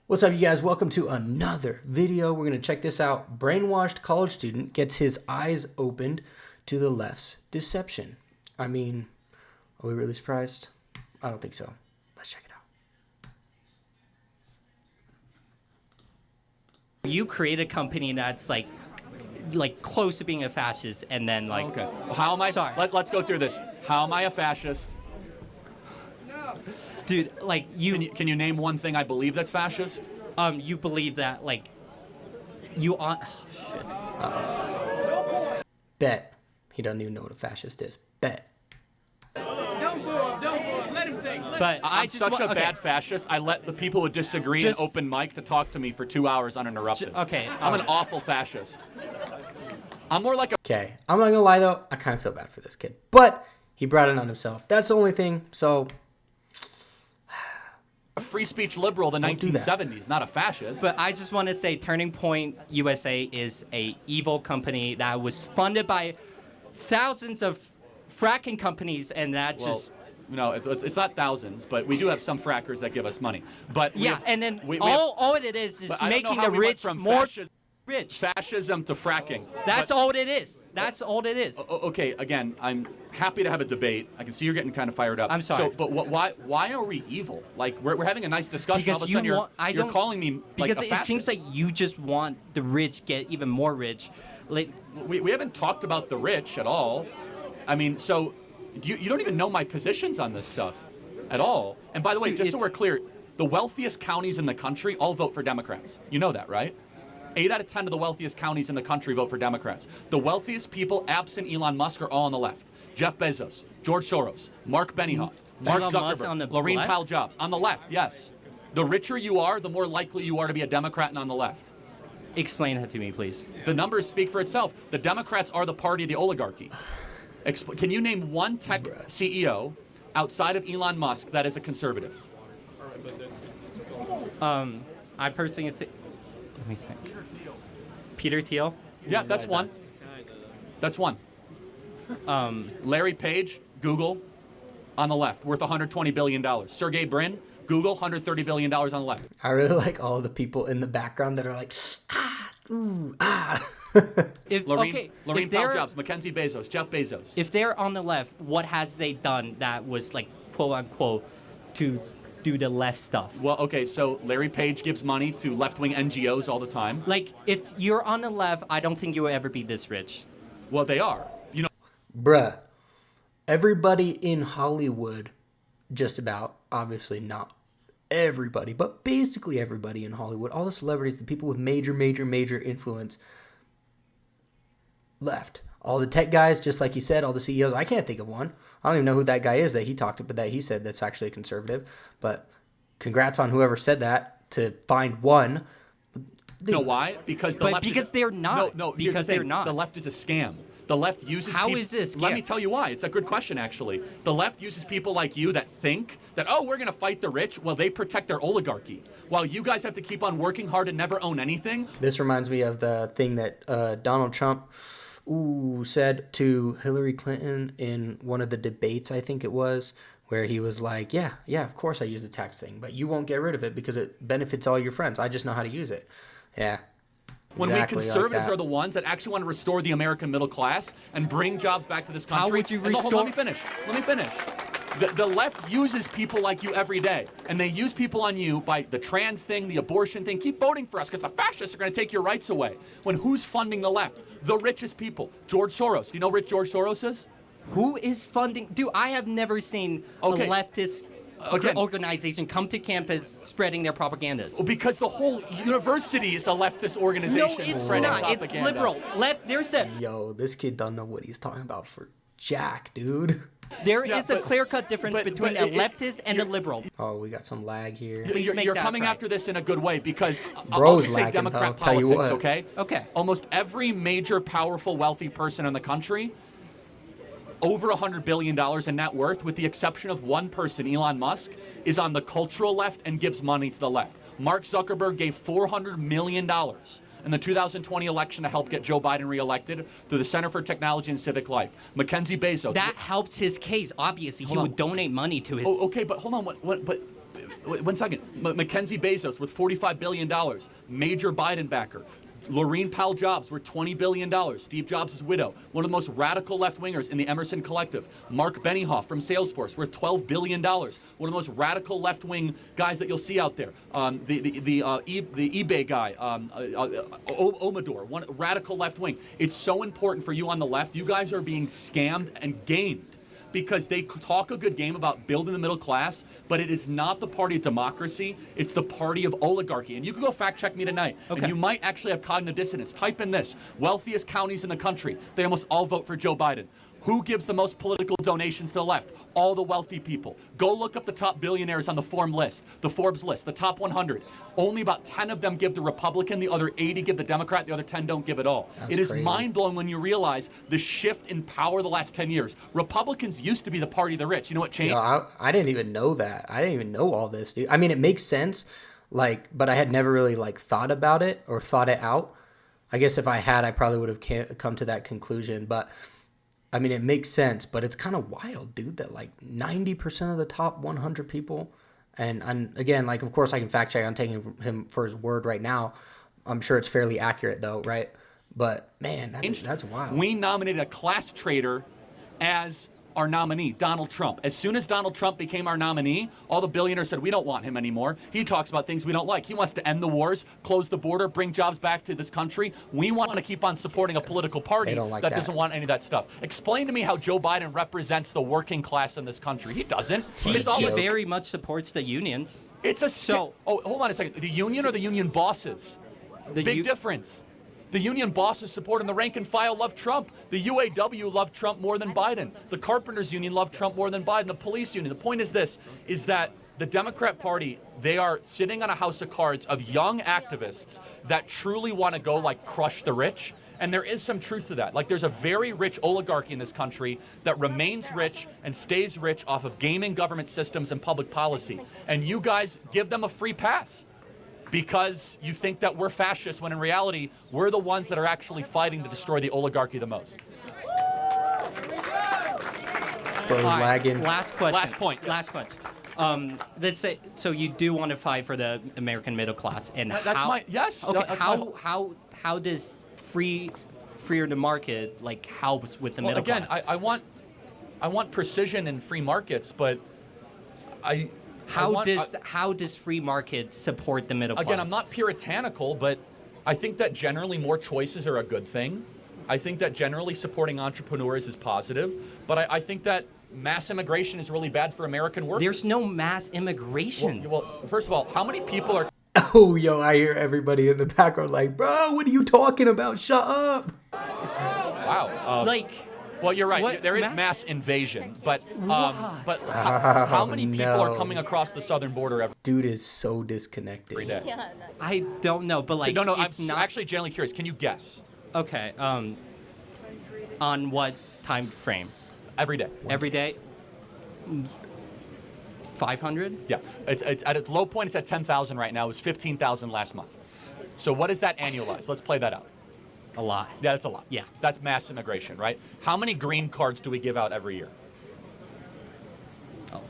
What's up, you guys? Welcome to another video. We're going to check this out. Brainwashed college student gets his eyes opened to the left's deception. I mean, are we really surprised? I don't think so. Let's check it out. You create a company that's like close to being a fascist, and then like. Okay. How am I? Sorry. Let's go through this. How am I a fascist? Dude, like Can you name one thing I believe that's fascist? you believe that like you on. Oh, shit. Bet. He doesn't even know what a fascist is. Bet. Don't boo him, let him think. But I'm such a bad fascist. I let the people who disagree Just- in open mic to talk to me for 2 hours uninterrupted. Okay. I'm an awful fascist. I'm more like a Okay. I'm not going to lie, though. I kind of feel bad for this kid. But he brought it on himself. That's the only thing. So free speech liberal of the Don't do that. 1970s, not a fascist. But I just want to say, Turning Point USA is a evil company that was funded by thousands of fracking companies, and that well, just. no, it's not thousands, but we do have some frackers that give us money. But we Yeah, have- and then we all it is but I don't know making how the we went rich from more rich. fascism to fracking. That's But- all it is. That's all it is. Okay, again, I'm happy to have a debate. I can see you're getting kind of fired up. I'm sorry. So, but why are we evil? Like, we're having a nice discussion. Because all of a you sudden want, you're don't, calling me like because a it fascist. seems like you just want the rich get even more rich. Like, we haven't talked about the rich at all. I mean, so you don't even know my positions on this stuff at all. And by the way, Dude, just so it's- we're clear, the wealthiest counties in the country all vote for Democrats. You know that, right? 8 out of 10 of the wealthiest counties in the country vote for Democrats. The wealthiest people, absent Elon Musk, are all on the left. Jeff Bezos, George Soros, Mark Benioff, Mark Elon Musk Zuckerberg, on the Laurene left? Powell Jobs. On the left, yes. The richer you are, the more likely you are to be a Democrat and on the left. explain that to me, please. The numbers speak for itself. The Democrats are the party of the oligarchy. Can you name one tech CEO outside of Elon Musk that is a conservative? I personally think. Let me think. Peter Thiel. Yeah, that's one. That's one. Larry Page, Google, on the left, worth $120 billion. Sergey Brin, Google, $130 billion on the left. I really like all the people in the background that are like, ooh, If Laurene if Powell they're Jobs, Mackenzie Bezos, Jeff Bezos. if they're on the left, what has they done that was like quote unquote to do the left stuff? Well, okay, so Larry Page gives money to left-wing NGOs all the time. Like, if you're on the left, I don't think you will ever be this rich. Well, they are. You know, bruh. Everybody in Hollywood, just about, obviously not everybody, but basically everybody in Hollywood, all the celebrities, the people with major influence, left. All the tech guys, just like he said, all the CEOs. I can't think of one. I don't even know who that guy is that he talked about, that he said that's actually a conservative. But congrats on whoever said that to find one. you know why? Because the But left because is they're not. No, here's Because the thing. they're not. The left is a scam. The left uses How peop- is this Let scam? me tell you why. It's a good question, actually. The left uses people like you that think that, oh, we're going to fight the rich. Well, they protect their oligarchy. While you guys have to keep on working hard and never own anything. This reminds me of the thing that Donald Trump said to Hillary Clinton in one of the debates, I think it was, where he was like, yeah, of course I use the tax thing, but you won't get rid of it because it benefits all your friends. I just know how to use it. Yeah. When exactly we like conservatives that. are the ones that actually want to restore the American middle class and bring jobs back to this country. How would you And hold on, restore- Let me finish. The left uses people like you every day, and they use people on you by the trans thing, the abortion thing. Keep voting for us because the fascists are going to take your rights away. When who's funding the left? The richest people. George Soros. Do you know who rich George Soros is? Who is funding? Dude, I have never seen Okay. a leftist Again. organization come to campus spreading their propagandas. Well, because the whole university is a leftist organization. No, it's spreading not. It's propaganda. liberal. Left. There's a Yo, this kid don't know what he's talking about for jack, dude. there Yeah, is a but- clear-cut difference but- between but a it- leftist and a you're- liberal. Oh, we got some lag here. Please make You're that coming right. after this in a good way because I'll Bro's just say lagging, Democrat though, tell you politics, what. okay? Okay. Almost every major, powerful, wealthy person in the country, over $100 billion in net worth, with the exception of one person, Elon Musk, is on the cultural left and gives money to the left. Mark Zuckerberg gave $400 million in the 2020 election to help get Joe Biden reelected through the Center for Technology and Civic Life. Mackenzie Bezos. That helps his case. Obviously, he Hold on. would donate money to his. Oh, okay, but hold on. But 1 second. Mackenzie Bezos with $45 billion, major Biden backer. Laurene Powell Jobs worth $20 billion. Steve Jobs' widow, one of the most radical left-wingers in the Emerson Collective. Mark Benioff from Salesforce worth $12 billion. One of the most radical left-wing guys that you'll see out there. The eBay guy, Omador, one radical left-wing. It's so important for you on the left. You guys are being scammed and gamed, because they talk a good game about building the middle class, but it is not the party of democracy. It's the party of oligarchy. And you can go fact check me tonight, and you might actually have cognitive dissonance. Type in this: wealthiest counties in the country. They almost all vote for Joe Biden. Who gives the most political donations to the left? All the wealthy people. Go look up the top billionaires on the Forbes list, the top 100. Only about 10 of them give the Republican, the other 80 give the Democrat, the other 10 don't give at all. It is mind-blowing when you realize the shift in power the last 10 years. Republicans used to be the party of the rich. You know what changed? I didn't even know that. I didn't even know all this, dude. I mean, it makes sense, but I had never really thought about it or thought it out. I guess if I had, I probably would have come to that conclusion, but I mean, it makes sense, but it's kind of wild, dude, that 90% of the top 100 people, and again, of course I can fact check, I'm taking him for his word right now. I'm sure it's fairly accurate though, right? But man, that's wild. We nominated a class traitor as our nominee, Donald Trump. As soon as Donald Trump became our nominee, all the billionaires said, we don't want him anymore. He talks about things we don't like. He wants to end the wars, close the border, bring jobs back to this country. We want to keep on supporting a political party that doesn't want any of that stuff. Explain to me how Joe Biden represents the working class in this country. He doesn't. He very much supports the unions. It's a hold on a second. The union or the union bosses? Big difference. The union bosses support and the rank and file love Trump. The UAW loved Trump more than Biden. The carpenters union loved Trump more than Biden. The police union. The point is this, is that the Democrat Party, they are sitting on a house of cards of young activists that truly want to go crush the rich. And there is some truth to that. There's a very rich oligarchy in this country that remains rich and stays rich off of gaming government systems and public policy. And you guys give them a free pass, because you think that we're fascists, when in reality, we're the ones that are actually fighting to destroy the oligarchy the most. Bro's lagging. Last question. Last point. Last question. Let's say, so you do want to fight for the American middle class, and yes. Okay. How does freer the market helps with the middle class? Again, I want precision in free markets, but How does free market support the middle class? Again, I'm not puritanical, but I think that generally more choices are a good thing. I think that generally supporting entrepreneurs is positive, but I think that mass immigration is really bad for American workers. There's no mass immigration. Well, first of all, how many people are... Oh, yo, I hear everybody in the background bro, what are you talking about? Shut up. Wow. Well, you're right. There is mass invasion, but how many people are coming across the southern border every Dude is so disconnected. day? Yeah, I don't know, but No, I'm it's not actually genuinely curious. Can you guess? okay. On what time frame? Every day. Every day. 500? Yeah. It's at its low point. It's at 10,000 right now. It was 15,000 last month. So what is that annualized? Let's play that out. A lot. Yeah, that's a lot. Yeah. So that's mass immigration, right? How many green cards do we give out every year? Oh,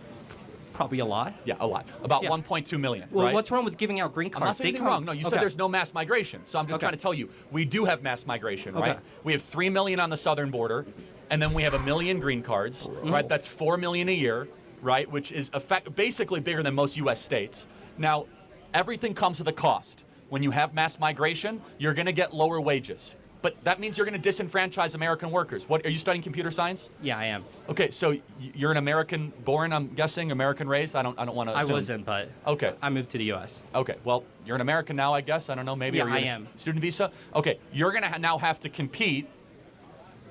probably a lot. Yeah, a lot. About Yeah. 1.2 million, Well, right? what's wrong with giving out green cards? I'm not saying anything wrong. No, you said there's no mass migration. So I'm just Okay. trying to tell you, we do have mass migration, right? Okay. We have 3 million on the southern border, and then we have 1 million green cards, right? That's 4 million a year, right? Which is basically bigger than most U.S. states. Now, everything comes with a cost. When you have mass migration, you're going to get lower wages. But that means you're going to disenfranchise American workers. What are you studying computer science? Yeah, I am. Okay, so you're an American born, I'm guessing, American raised. I don't want to assume. I wasn't, but Okay. I moved to the U.S. Okay, well, you're an American now, I guess. I don't know, maybe. Yeah, Are you I on a am. Student visa? Okay, you're going to now have to compete.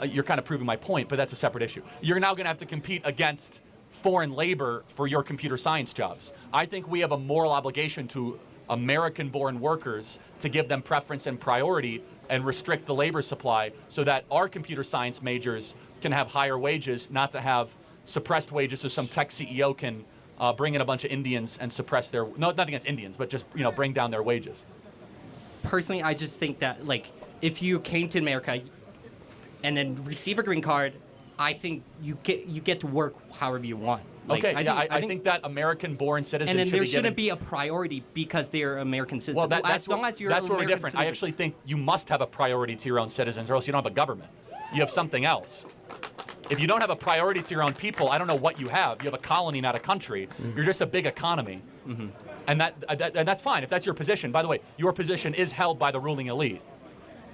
You're kind of proving my point, but that's a separate issue. You're now going to have to compete against foreign labor for your computer science jobs. I think we have a moral obligation to American-born workers to give them preference and priority and restrict the labor supply so that our computer science majors can have higher wages, not to have suppressed wages so some tech CEO can bring in a bunch of Indians and suppress their, no, nothing against Indians, but just, bring down their wages. Personally, I just think that, if you came to America and then receive a green card, I think you get to work however you want. Like, Okay, I think that American-born citizens and then should there be given. shouldn't be a priority because they're American citizens. Well, as long as you're that's where we're American different. citizen. I actually think you must have a priority to your own citizens, or else you don't have a government. You have something else. If you don't have a priority to your own people, I don't know what you have. You have a colony, not a country. You're just a big economy, and that's fine if that's your position. By the way, your position is held by the ruling elite.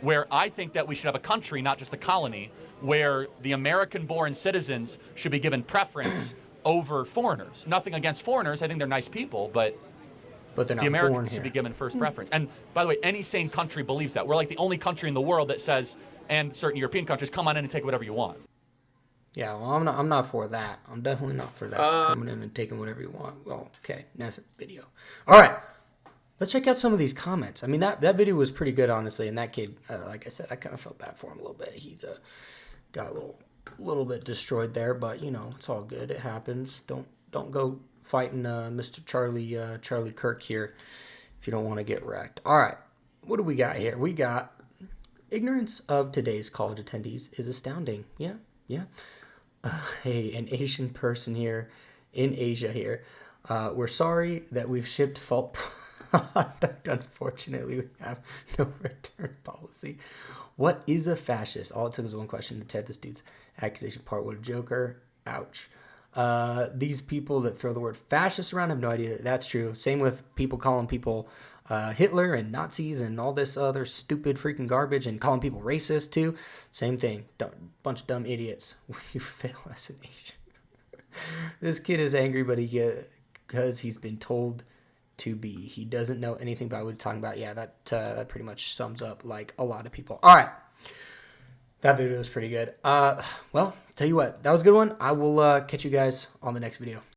Where I think that we should have a country, not just a colony, where the American-born citizens should be given preference over foreigners. Nothing against foreigners. I think they're nice people, but they're not the born Americans here. should be given first preference. And by the way, any sane country believes that. We're like the only country in the world that says, and certain European countries, come on in and take whatever you want. Yeah, well, I'm not for that. I'm definitely not for that. Coming in and taking whatever you want. Well, okay, next video. All right, let's check out some of these comments. I mean, that video was pretty good, honestly. And that kid, like I said, I kind of felt bad for him a little bit. He's got a little bit destroyed there, but you know, it's all good. It happens. Don't go fighting Mr. Charlie Kirk here if you don't want to get wrecked. All right, what do we got here? We got ignorance of today's college attendees is astounding. Yeah. Hey, an Asian person here in Asia here. We're sorry that we've shipped fault product. Unfortunately, we have no return policy. What is a fascist? All it took was one question to tear this dude's accusation apart. What a joker. Ouch. These people that throw the word fascist around have no idea that's true. Same with people calling people Hitler and Nazis and all this other stupid freaking garbage and calling people racist too. Same thing. Bunch of dumb idiots when you fail as an Asian. This kid is angry, but because he's been told to be. He doesn't know anything about what he's talking about. Yeah, that pretty much sums up like a lot of people. All right. That video was pretty good. Well, tell you what, that was a good one. I will catch you guys on the next video.